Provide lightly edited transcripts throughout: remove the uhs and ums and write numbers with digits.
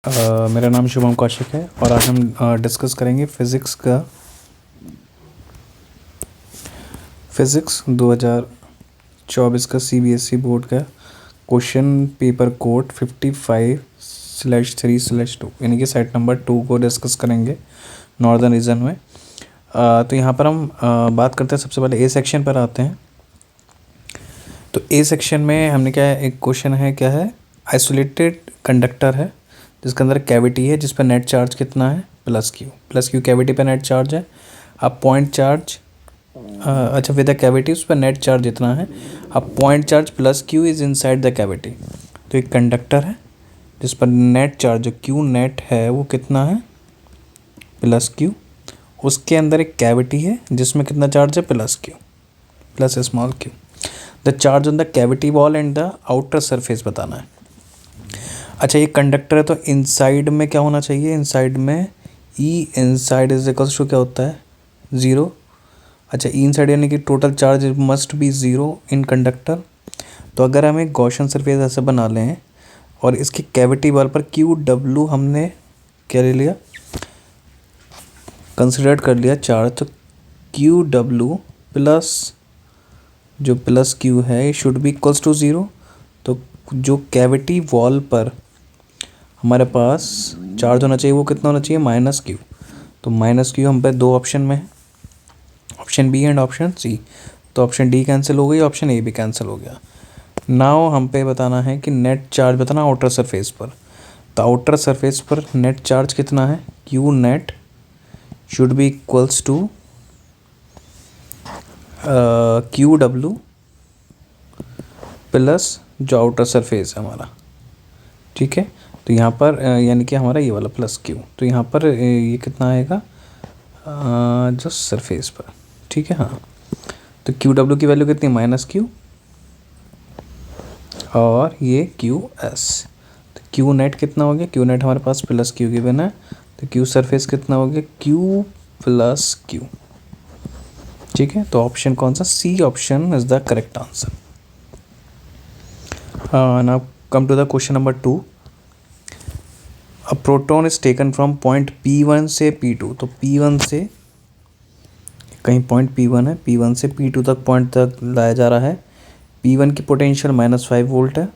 मेरा नाम शुभम कौशिक है और आज हम डिस्कस करेंगे फिज़िक्स 2024 का सीबीएसई बोर्ड का क्वेश्चन पेपर कोड 55/3/2 यानी कि सेट नंबर 2 को डिस्कस करेंगे नॉर्दर्न रीजन में। तो यहाँ पर हम बात करते हैं, सबसे पहले ए सेक्शन पर आते हैं। तो ए सेक्शन में हमने क्या है, एक क्वेश्चन है, क्या है, आइसोलेटेड कंडक्टर है जिसके अंदर कैविटी है जिस पर नेट चार्ज कितना है, प्लस क्यू कैविटी पर नेट चार्ज है। अब पॉइंट चार्ज अच्छा विद द कैविटी उस पर नेट चार्ज इतना है। अब point charge plus Q is inside the cavity. तो एक कंडक्टर है जिस पर नेट चार्ज जो क्यू नेट है वो कितना है, प्लस क्यू। उसके अंदर एक कैविटी है जिसमें कितना चार्ज है, plus Q plus small Q. The charge on the cavity wall and the outer surface बताना है। अच्छा, ये कंडक्टर है तो इनसाइड में क्या होना चाहिए, इनसाइड में ई इनसाइड इज इक्वल्स टू क्या होता है, ज़ीरो। अच्छा, ई इनसाइड यानी कि total charge must be zero in conductor. तो अगर हम एक गॉसियन सरफेस ऐसे बना लें और इसकी कैविटी वॉल पर क्यू डब्लू हमने क्या ले लिया, कंसिडर कर लिया चार्ज, तो क्यू डब्लू प्लस जो प्लस क्यू है should be equals to zero. तो जो कैविटी वॉल पर हमारे पास चार्ज होना चाहिए वो कितना होना चाहिए, माइनस क्यू। तो माइनस क्यू हम पे दो ऑप्शन में है, option B and option C. तो ऑप्शन डी कैंसिल हो गई, ऑप्शन ए भी कैंसिल हो गया। नाउ हम पे बताना है कि नेट चार्ज बताना आउटर सरफेस पर। तो आउटर सरफेस पर नेट चार्ज कितना है, Q net should be equals to Q W plus जो आउटर सरफेस है हमारा, ठीक है। तो यहाँ पर यानी कि हमारा ये वाला प्लस क्यू, तो यहाँ पर ये कितना आएगा, जो सरफेस पर, ठीक है। हाँ, तो क्यू डब्ल्यू की वैल्यू कितनी, माइनस क्यू, और ये क्यू एस। तो क्यू नेट कितना हो गया, क्यू नेट हमारे पास प्लस क्यू की बिना है, तो क्यू सरफेस कितना हो गया, क्यू प्लस क्यू, ठीक है। तो ऑप्शन कौन सा, C option is the correct answer. Now come to the question number 2। A proton is taken from point P1 से P2। तो P1 से कहीं पॉइंट P1 है, P1 से P2 तक पॉइंट तक लाया जा रहा है। P1 की पोटेंशियल -5 वोल्ट है,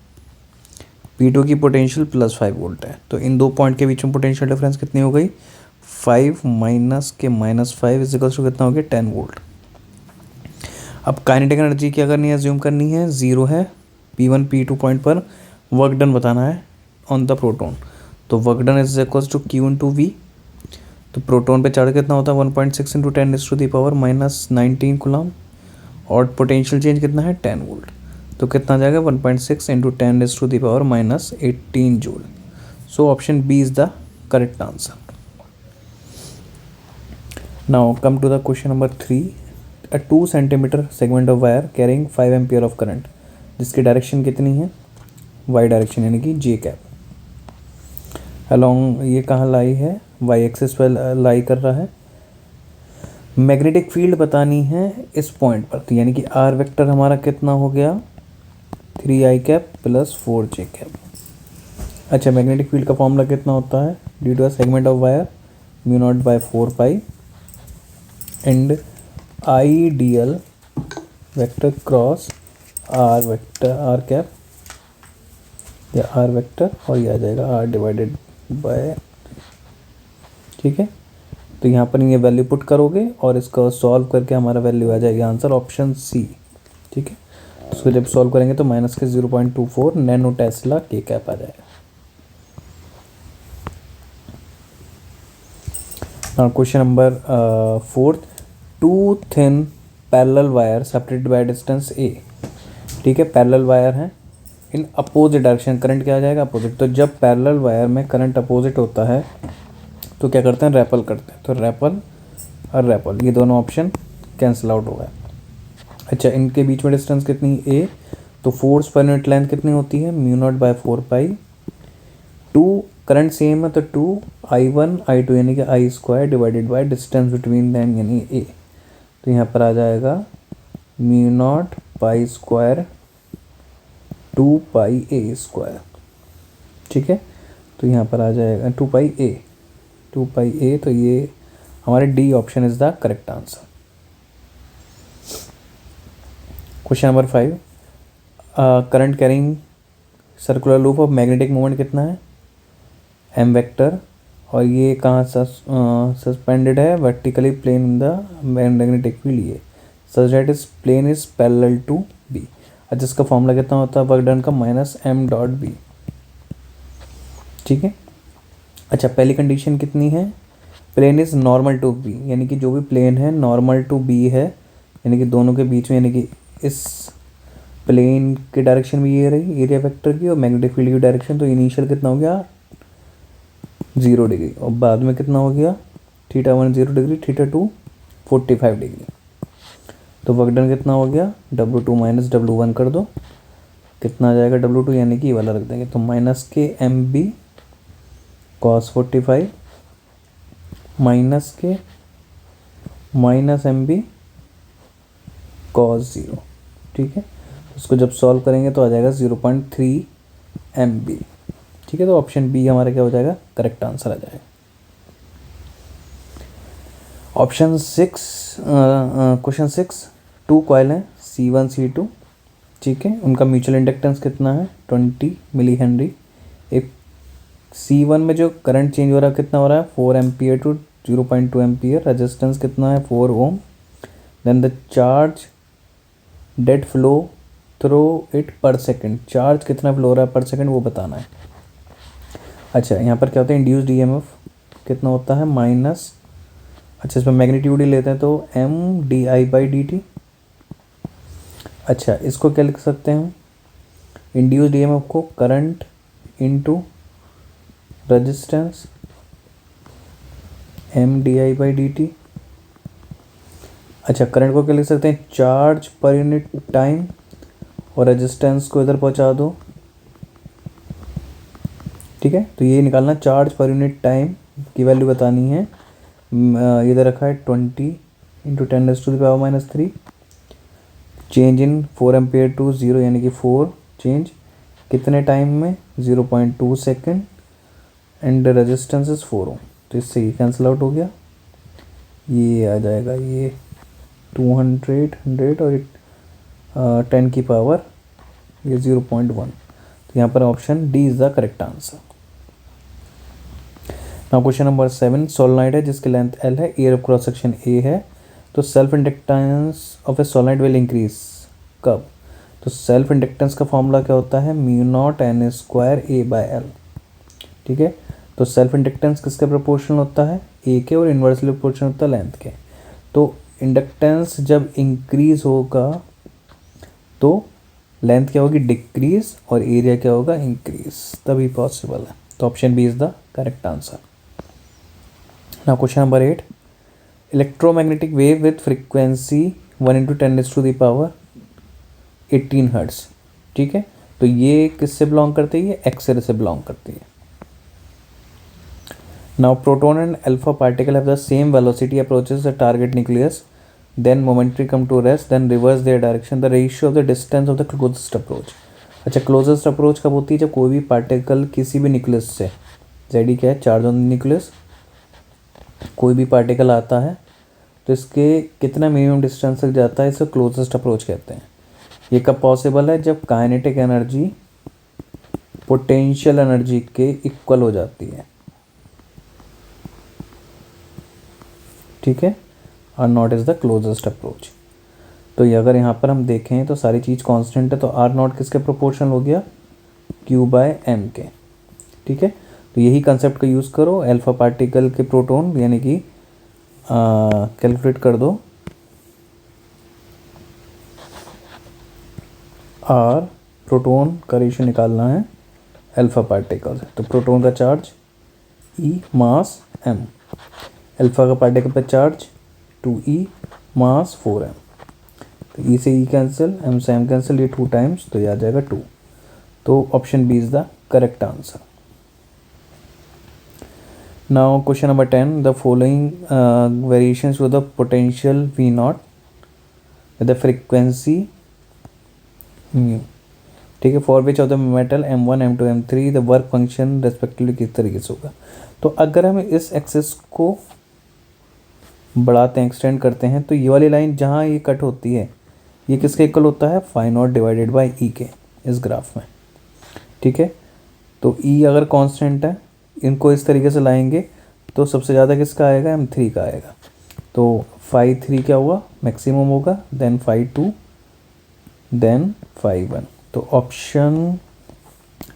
P2 की पोटेंशियल +5 वोल्ट है। तो इन दो पॉइंट के बीच में पोटेंशियल डिफरेंस कितनी हो गई, 5 माइनस के -5 इज इक्वल्स टू कितना हो गया, 10 वोल्ट। अब काइनेटिक एनर्जी की अगर नहीं एज्यूम करनी है, ज़ीरो है। P1 P2 पॉइंट पर वर्क डन बताना है ऑन द प्रोटॉन। तो work done is equals to Q into V। तो प्रोटॉन पे चार्ज कितना होता है, 1.6 इंटू 10⁻⁻⁻19 कूलम, और पोटेंशियल चेंज कितना है, 10 वोल्ट। तो कितना जाएगा, 1.6 into 10⁻⁻⁻19 joule. So option B is the correct answer. Now come to the question number 3। A 2 centimetre segment of wire carrying 5 ampere of current, जिसकी डायरेक्शन कितनी है, वाई डायरेक्शन यानी कि जे कैप। अलॉन्ग ये कहाँ लाई है, वाई एक्सिस पर लाई कर रहा है। मैग्नेटिक फील्ड बतानी है इस पॉइंट पर, तो यानी कि आर वेक्टर हमारा कितना हो गया, 3i cap plus 4j cap. अच्छा, मैग्नेटिक फील्ड का फॉर्मूला कितना होता है, due to a segment of wire μ0/4 and ideal vector cross r vector, r cap या आर वेक्टर, और ये आ जाएगा आर डिवाइडेड बाय, ठीक है। तो यहाँ पर ये वैल्यू पुट करोगे और इसको सॉल्व करके हमारा वैल्यू आ जाएगी आंसर ऑप्शन सी, ठीक है। तो इसको जब सॉल्व करेंगे तो माइनस के 0.24 नैनो टेस्ला के कैप आ जाएगा। Question number 4। 2 thin parallel wire separated by distance a, ठीक है। पैरेलल वायर है इन अपोजिट डायरेक्शन, करंट क्या आ जाएगा, अपोजिट। तो जब पैरेलल वायर में करंट अपोजिट होता है तो क्या करते हैं, रैपल करते हैं। तो रैपल और रैपल ये दोनों ऑप्शन कैंसिल आउट हो गए। अच्छा, इनके बीच में डिस्टेंस कितनी, a। तो फोर्स पर यूनिट लेंथ कितनी होती है, μ0/4 2 करंट सेम है तो 2 I1 I2 यानी कि I² divided by distance between them यानी a। तो यहाँ पर आ जाएगा μ0π² 2πa², ठीक है। तो यहाँ पर आ जाएगा 2 पाई ए, तो ये हमारे D option is the correct answer. Question number 5, current carrying circular loop of magnetic moment कितना है, एम वेक्टर, और ये कहाँ सस्पेंडेड है, vertically plane in the magnetic field, ये such that is plane is parallel to B. अच्छा, इसका formula कितना होता है वर्क डन का, माइनस एम डॉट बी। ठीक है। अच्छा, पहली कंडीशन कितनी है, plane is normal to B, यानी कि जो भी प्लेन है नॉर्मल टू बी है, यानी कि दोनों के बीच में, यानी कि इस प्लेन के डायरेक्शन में ये रही एरिया वेक्टर की और मैग्नेटिक फील्ड की डायरेक्शन, तो इनिशियल कितना हो गया 0 डिग्री, और बाद में कितना हो गया θ1 0 डिग्री, θ2 45 डिग्री। तो वर्क डन कितना हो गया, W2 माइनस W1 कर दो, कितना आ जाएगा W2, यानी कि ये वाला रख देंगे, तो माइनस के एम बी कॉस 45 माइनस के माइनस एम बी कॉस 0। ठीक है, उसको जब सॉल्व करेंगे तो आ जाएगा 0.3 एम बी। ठीक है, तो ऑप्शन बी हमारा क्या हो जाएगा, करेक्ट आंसर आ जाएगा। ऑप्शन 6, क्वेश्चन 6, 2 कॉइल हैं C1 C2, ठीक है, उनका म्यूचुअल इंडक्टेंस कितना है 20 मिली हेनरी। एक C1 में जो करंट चेंज हो रहा है कितना हो रहा है 4 एम्पियर टू 0.2 एम्पियर, रेजिस्टेंस कितना है 4 ohm, then the charge that flow through it per second, charge कितना फ्लो हो रहा है पर सेकेंड वो बताना है। अच्छा, यहाँ पर क्या होता है इंड्यूस्ड ईएमएफ कितना होता है माइनस, अच्छा इसमें मैग्नीट्यूड ही लेते हैं तो M/dI/dt। अच्छा, इसको क्या लिख सकते हैं, इंड्यूस्ड ईएमएफ को करंट इनटू रेजिस्टेंस M/dI/dt। अच्छा, करंट को क्या लिख सकते हैं चार्ज पर यूनिट टाइम, और रेजिस्टेंस को इधर पहुंचा दो। ठीक है, तो ये निकालना चार्ज पर यूनिट टाइम की वैल्यू बतानी है, इधर रखा है 20 × 10⁻³ चेंज इन 4 एम्पियर टू 0, यानी कि 4 चेंज कितने टाइम में 0.2 सेकेंड, एंड रेजिस्टेंस इज 4 ओम, तो इससे ये कैंसिल आउट हो गया, ये आ जाएगा ये 200 100 और 10 की पावर ये 0.1, तो यहाँ पर option D is the correct answer. Now question number 7, solenoid है जिसकी लेंथ L है, air of cross section A है, तो self inductance of A solenoid will increase कब, तो सेल्फ इंडक्टेंस का फॉर्मूला क्या होता है μ0n² A/L। ठीक है, तो सेल्फ इंडक्टेंस किसके प्रोपोर्शनल होता है ए के, और इन्वर्सली प्रोपोर्शनल होता है लेंथ के। तो इंडक्टेंस जब इंक्रीज होगा तो लेंथ क्या होगी डिक्रीज, और एरिया क्या होगा इंक्रीज, तभी पॉसिबल है, तो option B is the correct answer. Now question number 8, electromagnetic wave with frequency 1 × 10⁻18 hertz. ठीक है, तो ये किससे बिलोंग करती है, ये एक्स रे से बिलोंग करती है। Now proton and alpha particle have the same velocity approaches the target nucleus, then momentary come to rest, then reverse their direction, the ratio of the distance of the closest approach। अच्छा, closest approach कब होती है, जब कोई भी particle किसी भी nucleus से, जेडी क्या है चार्ज ऑन न्यूक्लियस, कोई भी पार्टिकल आता है तो इसके कितना मिनिमम डिस्टेंस तक जाता है, इसे क्लोजेस्ट अप्रोच कहते हैं। ये कब पॉसिबल है, जब काइनेटिक एनर्जी पोटेंशियल एनर्जी के इक्वल हो जाती है। ठीक है, R naught is the closest approach. तो ये अगर यहाँ पर हम देखें तो सारी चीज़ कांस्टेंट है, तो आर नॉट किसके प्रोपोर्शनल हो गया Q/m के। ठीक है, तो यही कंसेप्ट का यूज़ करो, अल्फा पार्टिकल के प्रोटॉन यानी कि कैलकुलेट कर दो, आर प्रोटॉन का रेशियो निकालना है अल्फा पार्टिकल से, तो प्रोटॉन का charge E mass m, alpha का पार्टिकल पर चार्ज 2e मास 4m, तो E से E कैंसिल, m से m कैंसिल, ये 2 टाइम्स, तो ये आ जाएगा 2, तो option B is the correct answer. Now question number 10, the following variations to the potential V0 with the frequency mu. ठीक है, for which of the metal M1 M2 M3 the work function respectively किस तरीके से होगा। तो अगर हम इस एक्सेस को बढ़ाते हैं, एक्सटेंड करते हैं, तो ये वाली लाइन जहाँ ये कट होती है ये किसके इक्वल होता है, phi not divided by E के इस ग्राफ में। ठीक है, तो ई अगर कांस्टेंट है, इनको इस तरीके से लाएंगे तो सबसे ज़्यादा किसका आएगा, M3 का आएगा। तो फाई 3 क्या हुआ, मैक्सिमम होगा, देन फाई 2, देन फाई 1। तो option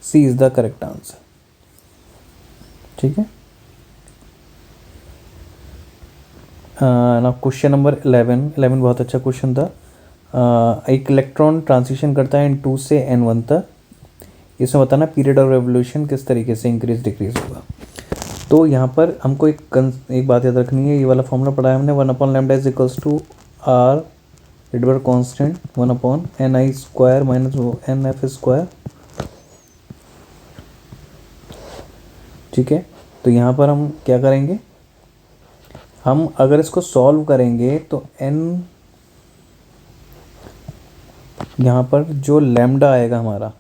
C is the correct answer. ठीक है ना। क्वेश्चन नंबर 11 बहुत अच्छा क्वेश्चन था। एक इलेक्ट्रॉन ट्रांजिशन करता है N2 से N1 तक, इसमें बताना पीरियड ऑफ रेवोल्यूशन किस तरीके से इंक्रीज डिक्रीज होगा। तो यहाँ पर हमको एक बात याद रखनी है, ये वाला फॉर्मूला पढ़ा है हमने, 1/λ is equals to R Rydberg constant 1/ni square minus nf square. ठीक है, तो यहाँ पर हम क्या करेंगे, हम अगर इसको सॉल्व करेंगे तो n यहाँ पर जो लैम्डा आएगा हमारा,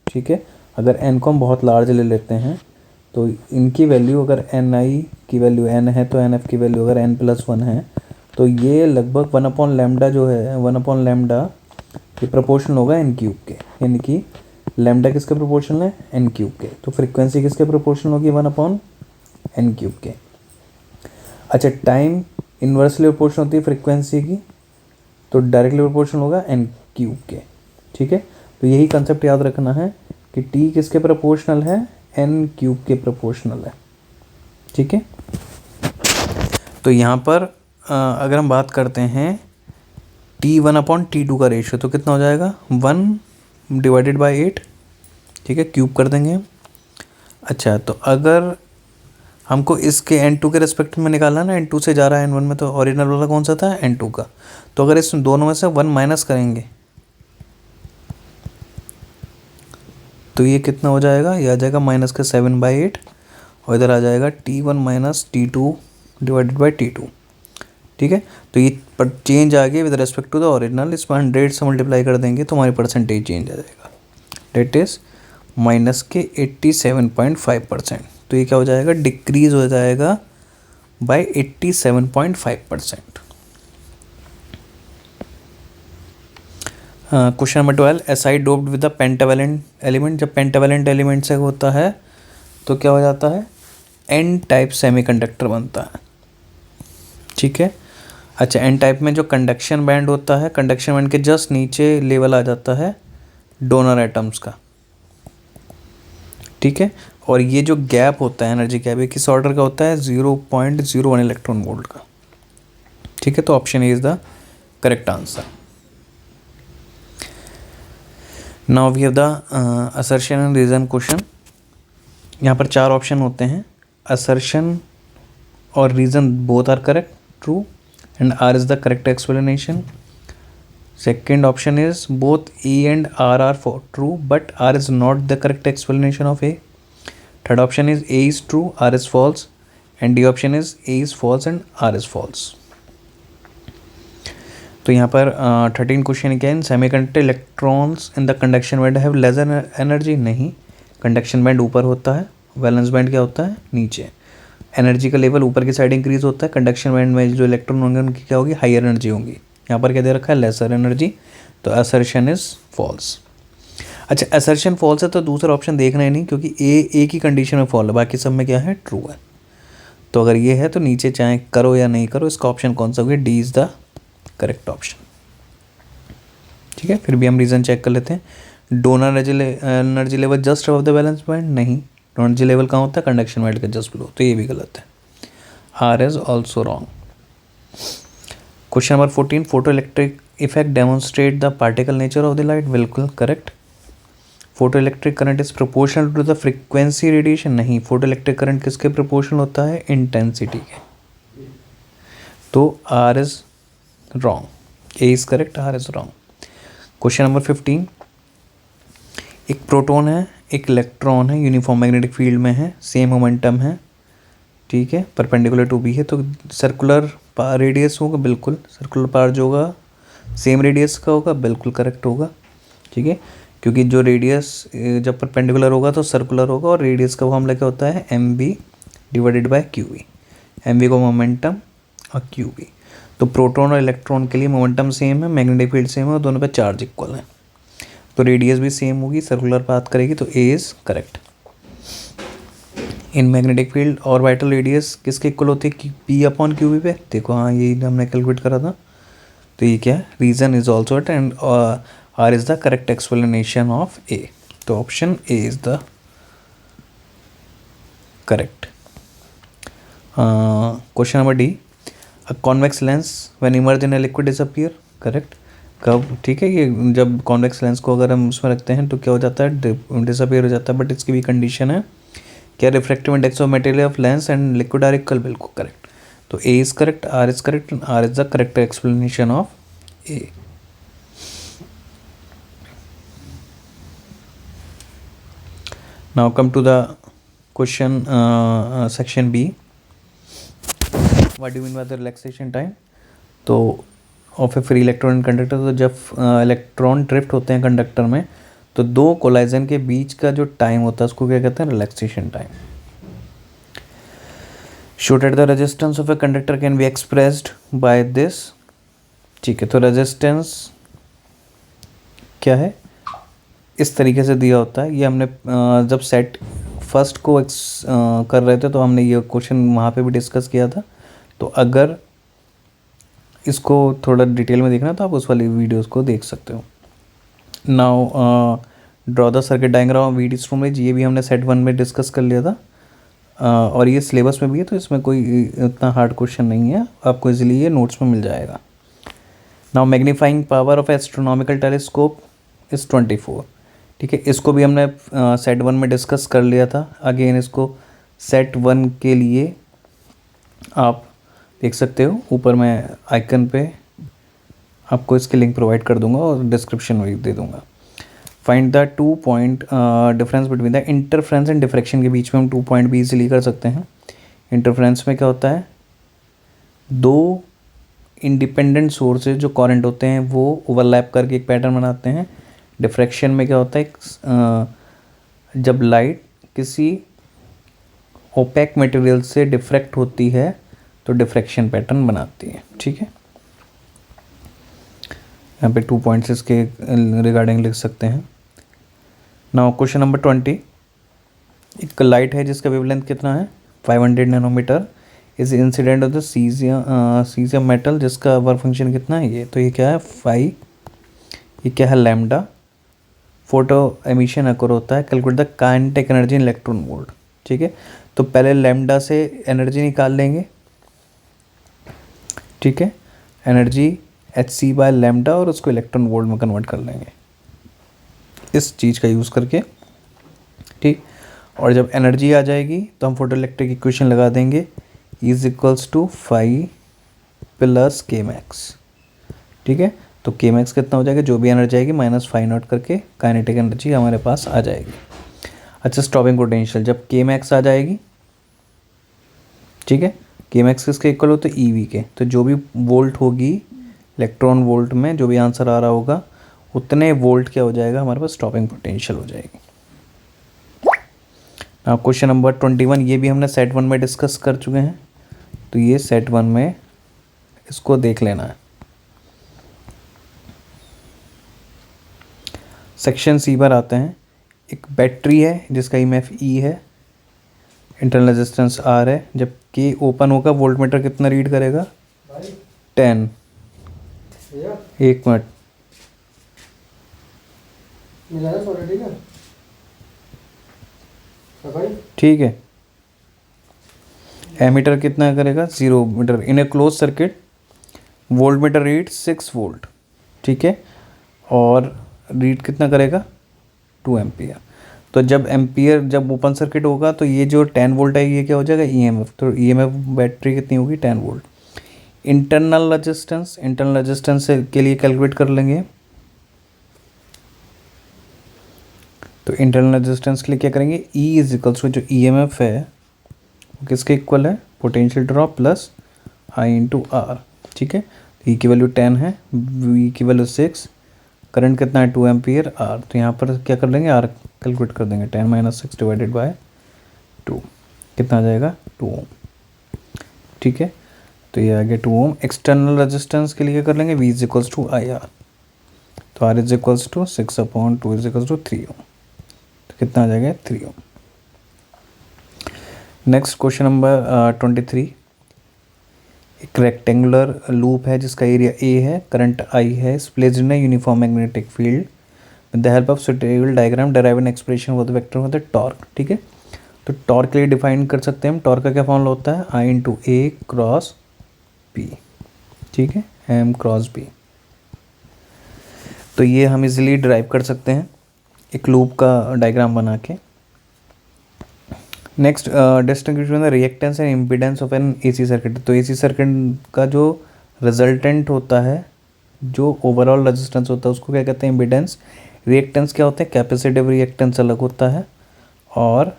ठीक है, अगर n को हम बहुत लार्ज ले लेते हैं तो इनकी वैल्यू, अगर ni की वैल्यू n है तो nf की वैल्यू अगर n+1 है तो ये लगभग 1/λ जो है, 1/λ ये प्रोपोर्शनल होगा n³ के, यानी कि लैम्डा किसके प्रोपोर्शनल है, n³ के। तो फ्रीक्वेंसी किसके प्रोपोर्शनल होगी, 1/n³ के। अच्छा, टाइम इन्वर्सली प्रोपोर्शनल होती है फ्रीक्वेंसी की, तो डायरेक्टली प्रोपोर्शनल होगा n³ के। ठीक है, तो यही कंसेप्ट याद रखना है कि t किसके प्रोपोर्शनल है, n³ के प्रोपोर्शनल है। ठीक है, तो यहाँ पर अगर हम बात करते हैं T1/T2 का रेशियो, तो कितना हो जाएगा, 1/8। ठीक है, क्यूब कर देंगे। अच्छा, तो अगर हमको इसके N2 के रेस्पेक्ट में निकालना ना, N2 से जा रहा है N1 में, तो ओरिजिनल वाला कौन सा था, N2 का। तो अगर इस दोनों में से 1 माइनस करेंगे तो ये कितना हो जाएगा, ये आ जाएगा -7/8, और इधर आ जाएगा T1 - T2 divided by T2। ठीक है, तो ये पर चेंज आ गया with respect to the original, इसमें 100 से मल्टीप्लाई कर देंगे तो हमारी परसेंटेज चेंज आ जाएगा, डेट इज़ -87.5%। तो ये क्या हो जाएगा, डिक्रीज हो जाएगा by 87.5%। Question number 12, SI doped with the pentavalent element. जब पेंटावेलेंट एलिमेंट से होता है तो क्या हो जाता है, N टाइप सेमीकंडक्टर बनता है। ठीक है, अच्छा, N टाइप में जो कंडक्शन बैंड होता है, कंडक्शन बैंड के जस्ट नीचे लेवल आ जाता है डोनर एटम्स का। ठीक है, और ये जो गैप होता है, एनर्जी गैप, ये किस ऑर्डर का होता है, 0.01 इलेक्ट्रॉन वोल्ट का। ठीक है, तो option A is the correct answer. Now we have the assertion and reason question. यहाँ पर 4 ऑप्शन होते हैं, असर्शन और reason both are correct, true, and R is the correct explanation. Second option is both E and R are for true, but R is not the correct explanation of A. Third option is A is true, R is false, and D option is A is false and R is false. तो यहाँ पर 13 question क्या है, semiconductor electrons in the conduction band have laser energy. नहीं, conduction band ऊपर होता है, valence band क्या होता है, नीचे। एनर्जी का लेवल ऊपर की साइड इंक्रीज होता है, कंडक्शन बैंड में जो इलेक्ट्रॉन होंगे उनकी क्या होगी, हायर एनर्जी होंगी। यहाँ पर क्या दे रखा है, लेसर एनर्जी, तो असर्शन इज फॉल्स। अच्छा, असर्शन फॉल्स है तो दूसरा ऑप्शन देखना ही नहीं, क्योंकि ए की कंडीशन में फॉल है, बाकी सब में क्या है, ट्रू है। तो अगर ये है तो नीचे चाहे करो या नहीं करो, इसका ऑप्शन कौन सा होगा, D is the correct option. ठीक है, फिर भी हम रीज़न चेक कर लेते हैं। Donor energy level just above the valence band, नहीं, एनर्जी लेवल कहाँ होता है, कंडक्शन बैंड का जस्ट बिलो, तो ये भी गलत है, R is also wrong. Question number 14, photoelectric effect demonstrate the particle nature of the light, बिल्कुल करेक्ट। Photoelectric current is proportional to the frequency radiation, नहीं, फोटो इलेक्ट्रिक करंट किसके प्रोपोर्शनल होता है, इंटेंसिटी के, तो R is wrong, A is correct, R is wrong. Question number 15, एक proton है, एक इलेक्ट्रॉन है, यूनिफॉर्म मैग्नेटिक फील्ड में है, सेम मोमेंटम है, ठीक है, परपेंडिकुलर टू बी है, तो सर्कुलर रेडियस होगा, बिल्कुल सर्कुलर पार जो होगा सेम रेडियस का होगा, बिल्कुल करेक्ट होगा। ठीक है, क्योंकि जो रेडियस जब परपेंडिकुलर होगा तो सर्कुलर होगा, और रेडियस का फॉर्मूला क्या होता है, M B divided by Q V. M B को मोमेंटम और क्यू वी। तो प्रोटॉन और इलेक्ट्रॉन के लिए मोमेंटम सेम है, मैग्नेटिक फील्ड सेम है, और दोनों पे चार्ज इक्वल है, तो रेडियस भी सेम होगी, सर्कुलर पाथ करेगी, तो A is correct. In magnetic field और वाइटल रेडियस किसके इक्वल होती है, पी अपॉन क्यू वी पे। देखो हाँ, यही हमने कैलकुलेट करा था। तो ये क्या है, reason is also it, and R is the correct explanation of A. तो option A is the correct. Question number D, a convex lens when immerse in a liquid disappear. Correct. कब, ठीक है, ये जब कॉन्वेक्स लेंस को अगर हम उसमें रखते हैं तो क्या हो जाता है, डिसअपीयर हो जाता है, बट इसकी भी कंडीशन है क्या, refractive index of material of lens and liquid are equal. बिल्कुल करेक्ट। तो A is correct, R is correct, and R is the correct explanation of A. Now come to the question section B. What do you mean by the relaxation time? तो of A free electron conductor, तो जब electron drift होते हैं conductor में तो दो collision के बीच का जो टाइम होता है उसको क्या कहते हैं, relaxation time. Shot at the resistance of a conductor can be expressed by this. ठीक है, तो रेजिस्टेंस क्या है, इस तरीके से दिया होता है। ये हमने जब सेट फर्स्ट को कर रहे थे तो हमने ये क्वेश्चन वहाँ पे भी डिस्कस किया था। तो अगर इसको थोड़ा डिटेल में देखना तो आप उस वाली वीडियोस को देख सकते हो। Now draw the circuit diagram of wheat stone bridge, ये भी हमने सेट 1 में डिस्कस कर लिया था, और ये सिलेबस में भी है, तो इसमें कोई इतना हार्ड क्वेश्चन नहीं है, आपको इजीली ये नोट्स में मिल जाएगा। Now magnifying power of astronomical telescope is 24। ठीक है, इसको भी हमने सेट 1 में डिस्कस कर लिया था। अगेन इसको सेट 1 के लिए आप देख सकते हो, ऊपर मैं आइकन पे आपको इसकी लिंक प्रोवाइड कर दूंगा और डिस्क्रिप्शन में दे दूंगा। Find the 2 point difference between the interference and diffraction, के बीच में हम 2 पॉइंट भी इजीली कर सकते हैं। इंटरफ्रेंस में क्या होता है, दो इंडिपेंडेंट सोर्सेज जो करंट होते हैं वो ओवरलैप करके एक पैटर्न बनाते हैं। डिफ्रैक्शन में क्या होता है, जब लाइट किसी ओपेक मटेरियल से डिफ्रैक्ट होती है तो डिफ्रैक्शन पैटर्न बनाती है। ठीक है, यहाँ पे 2 पॉइंट्स इसके रिगार्डिंग लिख सकते हैं। नाउ क्वेश्चन नंबर 20, एक लाइट है जिसका वेवलेंथ कितना है, 500 nanometre, is incident of the caesium metal, जिसका वर्क फंक्शन कितना है ये, तो ये क्या है 5, ये क्या है लैम्डा। फोटो एमिशन अकर होता है, calculate the kinetic energy in electron volt. ठीक है, तो पहले लैम्डा से एनर्जी निकाल लेंगे। ठीक है, एनर्जी hc बाय लैम्डा, और उसको इलेक्ट्रॉन वोल्ट में कन्वर्ट कर लेंगे इस चीज़ का यूज़ करके। ठीक, और जब एनर्जी आ जाएगी तो हम फोटो इलेक्ट्रिक इक्वेशन लगा देंगे, इज इक्वल्स टू 5 प्लस के मैक्स। ठीक है, तो के मैक्स कितना हो जाएगा, जो भी एनर्जी आएगी माइनस 5 नॉट करके काइनेटिक एनर्जी हमारे पास आ जाएगी। अच्छा, स्टॉपिंग पोटेंशियल जब के मैक्स आ जाएगी, ठीक है, के मैक्स किसके इक्वल हो, तो ईवी के, तो जो भी वोल्ट होगी इलेक्ट्रॉन वोल्ट में जो भी आंसर आ रहा होगा उतने वोल्ट क्या हो जाएगा हमारे पास, स्टॉपिंग पोटेंशियल हो जाएगी। नाउ क्वेश्चन नंबर 21, ये भी हमने सेट 1 में डिस्कस कर चुके हैं, तो ये सेट 1 में इसको देख लेना है। सेक्शन सी पर आते हैं। एक बैटरी है जिसका ईएमएफ ई है, इंटरनल रेजिस्टेंस आर है, जब के ओपन होगा वोल्टमीटर कितना रीड करेगा, 10। एक मिनट, ठीक है, एमीटर कितना करेगा, 0 meter in a closed circuit, voltmeter read 6 volt. ठीक है, और रीड कितना करेगा, 2 एम्पियर। तो जब एम्पियर जब ओपन सर्किट होगा तो ये जो 10 वोल्ट है ये क्या हो जाएगा, ईएमएफ। तो ईएमएफ बैटरी कितनी होगी, 10 वोल्ट। इंटरनल रेजिस्टेंस के लिए कैलकुलेट कर लेंगे, तो इंटरनल रेजिस्टेंस के लिए क्या करेंगे, ई इज इक्वल्स टू जो ईएमएफ है वो किसके इक्वल है, potential drop plus I into R. ठीक है, ई की वैल्यू 10 है, वी की वैल्यू 6, करंट कितना है 2 एम्पियर आर, तो यहाँ पर क्या कर लेंगे आर कैलकुलेट कर देंगे 10 - 6 डिवाइडेड बाय 2 कितना आ जाएगा 2 ओम। ठीक है, तो ये आ गया 2 ओम। एक्सटर्नल रेजिस्टेंस के लिए क्या कर लेंगे V is equals to I R, तो R is equals to 6/2 is equals to 3 ohm, तो कितना आ जाएगा 3 ओम। Next question number 23। एक रेक्टेंगुलर लूप है जिसका एरिया A है, करंट I है, placed in uniform magnetic field with the help of suitable diagram derive an expression for the vector for the torque. ठीक है, तो टॉर्क के लिए डिफाइन कर सकते हैं हम, टॉर्क का क्या फॉर्मूला होता है I into A cross P। ठीक है, M क्रॉस B, तो ये हम इजीली ड्राइव कर सकते हैं एक लूप का डायग्राम बना के। Next distinguish the reactance and impedance of N AC circuit, तो एसी सर्किट का जो रिजल्टेंट होता है, जो ओवरऑल रेजिस्टेंस होता है उसको क्या कहते हैं इम्पीडेंस। रिएक्टेंस क्या होता है कैपेसिटिव रिएक्टेंस अलग होता है और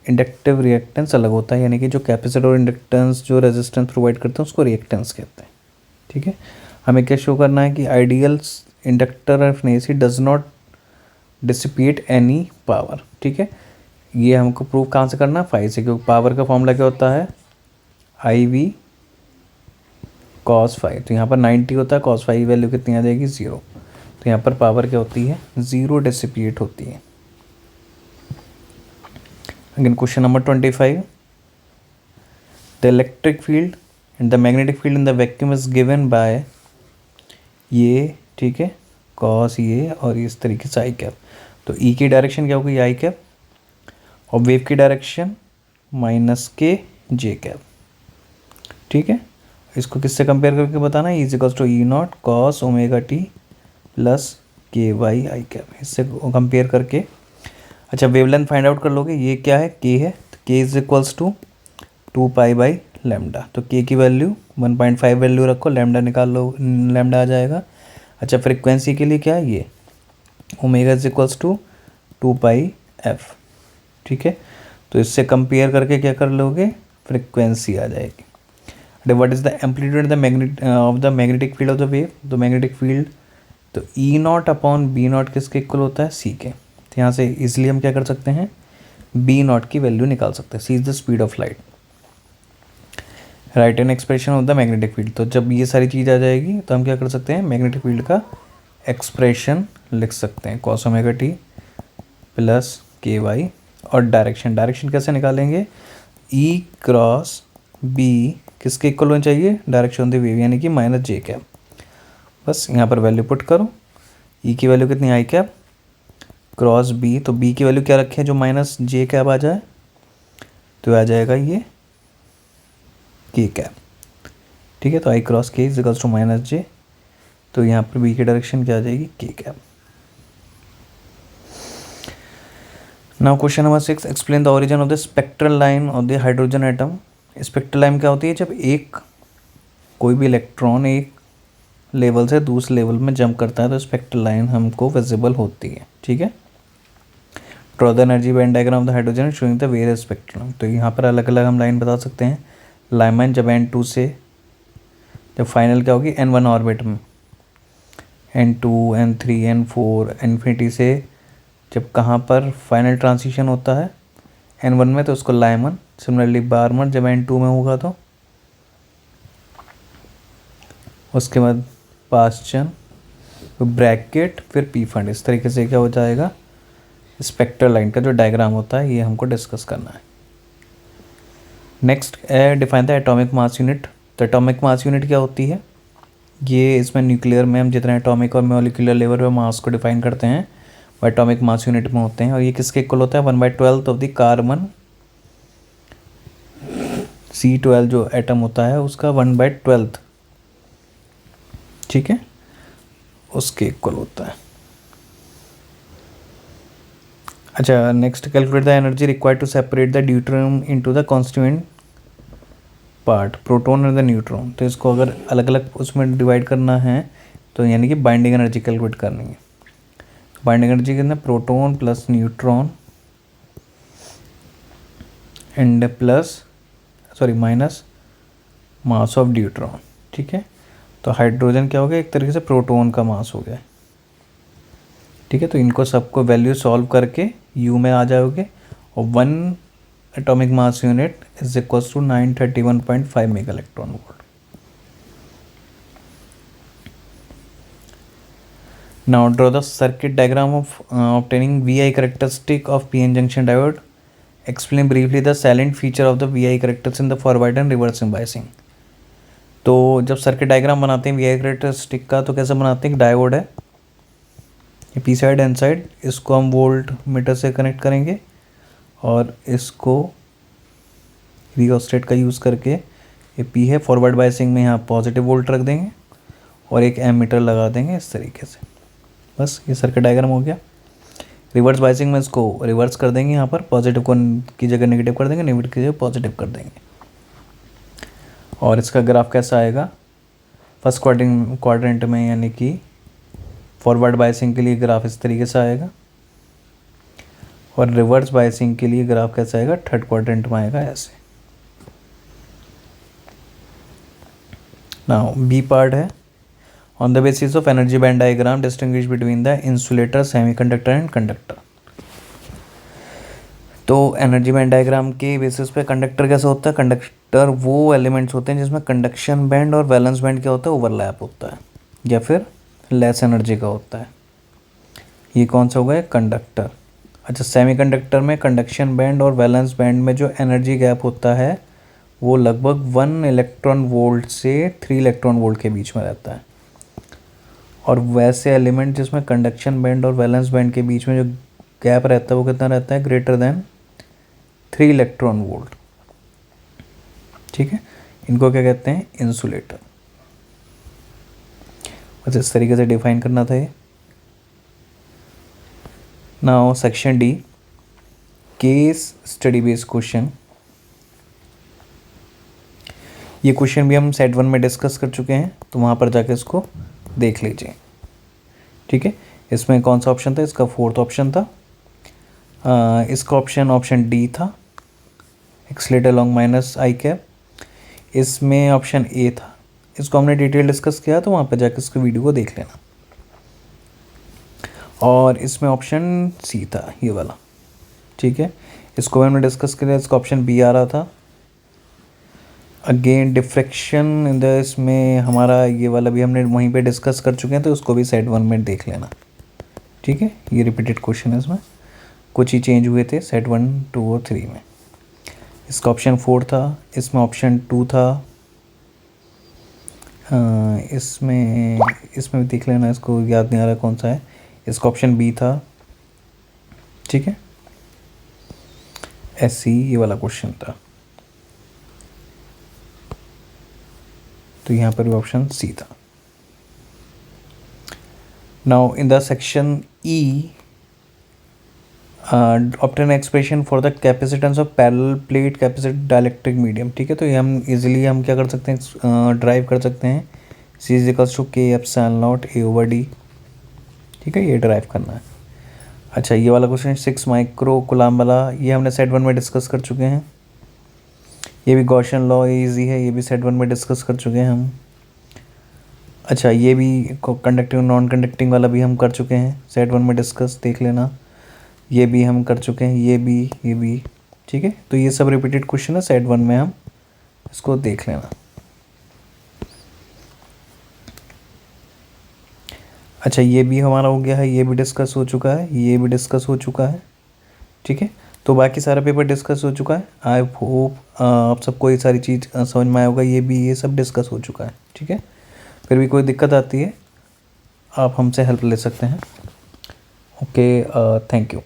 इंडक्टिव रिएक्टेंस अलग होता है, यानी कि जो कैपेसिटर और इंडक्टेंस जो रेजिस्टेंस प्रोवाइड करते हैं उसको रिएक्टेंस कहते हैं। ठीक है, हमें क्या शो करना है कि ideal inductor of AC does not dissipate any power. ठीक है, ये हमको प्रूव कहाँ से करना है फाई से, क्योंकि पावर का फॉर्मूला क्या होता है IV cos फाई, तो यहाँ पर 90 होता है, cos फाई वैल्यू कितनी आ जाएगी 0, तो यहाँ पर पावर क्या होती है 0 डिसिपेट होती है। Again question number 25। The electric field and the magnetic field in the vacuum is given by ये, ठीक है, cos ये और इस तरीके से आई कैप, तो E की डायरेक्शन क्या होगी आई कैप और वेव की डायरेक्शन -k j कैप। ठीक है, इसको किससे कंपेयर करके बताना है is equals to E0 cos omega t plus KY I cap, इससे कंपेयर करके। अच्छा, वेवलेंथ फाइंड आउट कर लोगे, ये क्या है k है, तो k is equals to 2 pi by lambda, तो k की वैल्यू 1.5 वैल्यू रखो, लेमडा निकाल लो, लेमडा आ जाएगा। अच्छा, फ्रिक्वेंसी के लिए क्या है ये omega is equals to 2 pi f। ठीक है, तो इससे कंपेयर करके क्या कर लोगे फ्रिक्वेंसी आ जाएगी। What is the amplitude of the magnetic field of the wave, तो मैग्नेटिक फील्ड तो E0 अपॉन B0 किसके इक्वल होता है C के, तो यहाँ से इजीली हम क्या कर सकते हैं B0 की वैल्यू निकाल सकते हैं। C is the speed of light, right an expression of the magnetic field, तो जब ये सारी चीज़ आ जाएगी तो हम क्या कर सकते हैं मैग्नेटिक फील्ड का एक्सप्रेशन लिख सकते हैं cos omega t plus KY, और डायरेक्शन कैसे निकालेंगे E क्रॉस B किसके इक्वल होना चाहिए डायरेक्शन ऑफ द वेव, यानी कि -j कैप। बस यहाँ पर वैल्यू पुट करो, E की वैल्यू कितनी आई कैप क्रॉस B, तो B की वैल्यू क्या रखें जो -j कैप आ जाए, तो आ जाएगा ये k कैप। ठीक है, तो I cross k is equals to -j, तो यहाँ पर B की डायरेक्शन क्या आ जाएगी k cap. Now question number 6, explain the origin of the spectral line of the hydrogen atom. Spectral line क्या होती है, जब एक कोई भी इलेक्ट्रॉन एक लेवल से दूसरे लेवल में जंप करता है तो स्पेक्ट्रल लाइन हमको विजिबल होती है। ठीक है, draw the energy band diagram of the hydrogen showing the various spectrum, तो यहाँ पर अलग अलग हम लाइन बता सकते हैं। लाइन जब N2 से जब फाइनल क्या होगी N1 ऑर्बिट में, N2 N3 N4 इन्फिनिटी से जब कहाँ पर फाइनल ट्रांजिशन होता है N1 में, तो उसको लाइमन। सिमिलरली बारमर जब N2 में होगा तो उसके बाद पास्चन, तो ब्रैकेट फिर पी फंड, इस तरीके से क्या हो जाएगा स्पेक्ट्रल लाइन का जो डायग्राम होता है ये हमको डिस्कस करना है। Next define the atomic mass unit, तो एटॉमिक मास यूनिट क्या होती है, ये इसमें न्यूक्लियर में हम जितने एटॉमिक और मोलिकुलर लेवल पे मास को डिफाइन करते हैं वो एटॉमिक मास यूनिट में होते हैं, और ये किसके इक्वल होता है 1/12 ऑफ द कार्बन C12 जो एटम होता है उसका 1/12, ठीक है, उसके इक्वल होता है। अच्छा, next calculate the energy required to separate the deuterium into the constituent part proton और द न्यूट्रॉन, तो इसको अगर अलग अलग उसमें डिवाइड करना है तो यानी कि बाइंडिंग एनर्जी कैलकुलेट करनी है। बाइंडिंग एनर्जी कितना proton plus neutron and plus minus mass of deuteron. ठीक है, तो हाइड्रोजन क्या हो गया, एक तरीके से प्रोटॉन का मास हो गया, ठीक है। तो इनको सबको वैल्यू सॉल्व करके यू में आ जाओगे, और 1 atomic mass unit is equals to 931.5 mega electron volt. Now draw the circuit diagram of obtaining VI characteristic of PN junction diode. Explain briefly the salient feature of the VI characteristics in the forward and reverse biasing. तो जब circuit diagram बनाते हैं VI characteristic का, तो कैसे बनाते हैं, diode है, ये पी साइड एन साइड, इसको हम वोल्ट मीटर से कनेक्ट करेंगे और इसको रियोस्टेट का यूज़ करके, ये पी है, फॉरवर्ड बायसिंग में यहाँ पॉजिटिव वोल्ट रख देंगे और एक एम मीटर लगा देंगे इस तरीके से। बस ये सर्किट डायग्राम हो गया। रिवर्स बायसिंग में इसको रिवर्स कर देंगे, यहाँ पर पॉजिटिव को की जगह नेगेटिव कर देंगे, नेगेटिव की जगह पॉजिटिव कर देंगे। और इसका ग्राफ कैसा आएगा, फर्स्ट क्वाड्रेंट में, यानी कि फॉरवर्ड बायसिंग के लिए ग्राफ इस तरीके से आएगा, और रिवर्स बायसिंग के लिए ग्राफ कैसा आएगा, थर्ड क्वाड्रेंट में आएगा ऐसे। नाउ बी पार्ट है, on the basis of energy band diagram distinguish between the insulator, semiconductor and conductor. तो एनर्जी बैंड डायग्राम के बेसिस पे कंडक्टर कैसा होता है, कंडक्टर वो एलिमेंट्स होते हैं जिसमें कंडक्शन बैंड और वैलेंस बैंड क्या होता है, ओवरलैप होता है या फिर लेस एनर्जी का होता है। ये कौन सा होगा, कंडक्टर। अच्छा, सेमीकंडक्टर में कंडक्शन बैंड और वैलेंस बैंड में जो एनर्जी गैप होता है वो लगभग 1 इलेक्ट्रॉन वोल्ट से 3 इलेक्ट्रॉन वोल्ट के बीच में रहता है। और वैसे एलिमेंट जिसमें कंडक्शन बैंड और वैलेंस बैंड के बीच में जो गैप रहता है वो कितना रहता है, ग्रेटर देन 3 इलेक्ट्रॉन वोल्ट, ठीक है। इनको क्या कहते हैं, इंसुलेटर। बस इस तरीके से डिफाइन करना था ये। Now section D, case study based question. ये क्वेश्चन भी हम सेट 1 में डिस्कस कर चुके हैं, तो वहाँ पर जाके इसको देख लीजिए, ठीक है। इसमें कौन सा ऑप्शन था, इसका 4th ऑप्शन था। इसका ऑप्शन डी था, एक्सलेट अलॉन्ग माइनस आई कैप। इसमें ऑप्शन ए था, इसको हमने डिटेल डिस्कस किया, तो वहाँ पर जाकर इसको वीडियो को देख लेना। और इसमें ऑप्शन सी था, ये वाला, ठीक है। इसको हमने डिस्कस किया, इसका ऑप्शन बी आ रहा था। अगेन डिफ्रैक्शन इन द, इसमें हमारा ये वाला भी हमने वहीं पे डिस्कस कर चुके हैं, तो उसको भी सेट 1 में देख लेना, ठीक है। ये रिपीटेड क्वेश्चन है, इसमें कुछ ही चेंज हुए थे सेट 1, 2 और 3 में। इसका ऑप्शन 4 था, इसमें ऑप्शन 2 था। इसमें भी देख लेना, इसको याद नहीं आ रहा कौन सा है। इसका ऑप्शन बी था, ठीक है। ऐसी ये वाला क्वेश्चन था, तो यहाँ पर भी ऑप्शन सी था। Now in the section E, obtain expression for the capacitance of parallel plate capacitor dielectric medium, ठीक है। तो ये हम इजीली हम क्या कर सकते हैं, ड्राइव कर सकते हैं, सी इज इक्वल्स टू के epsilon not a over D, ठीक है। ये ड्राइव करना है। अच्छा, ये वाला क्वेश्चन 6 माइक्रो कूलम्ब वाला, ये हमने सेट 1 में डिस्कस कर चुके हैं। ये भी गॉसियन लॉ इजी है, ये भी सेट 1 में डिस्कस कर चुके हैं हम। अच्छा, ये भी कंडक्टिंग नॉन कंडक्टिंग वाला भी हम कर चुके हैं, सेट 1 में डिस्कस, देख लेना। ये भी हम कर चुके हैं, ये भी, ठीक है। तो ये सब रिपीटेड क्वेश्चन है सेट 1 में, हम इसको देख लेना। अच्छा, ये भी हमारा हो गया है, ये भी डिस्कस हो चुका है, ये भी डिस्कस हो चुका है, ठीक है। तो बाकी सारा पेपर डिस्कस हो चुका है। आई होप आप सबको ये सारी चीज़ समझ में आया होगा। ये सब डिस्कस हो चुका है, ठीक है। फिर भी कोई दिक्कत आती है आप हमसे हेल्प ले सकते हैं। Okay, thank you.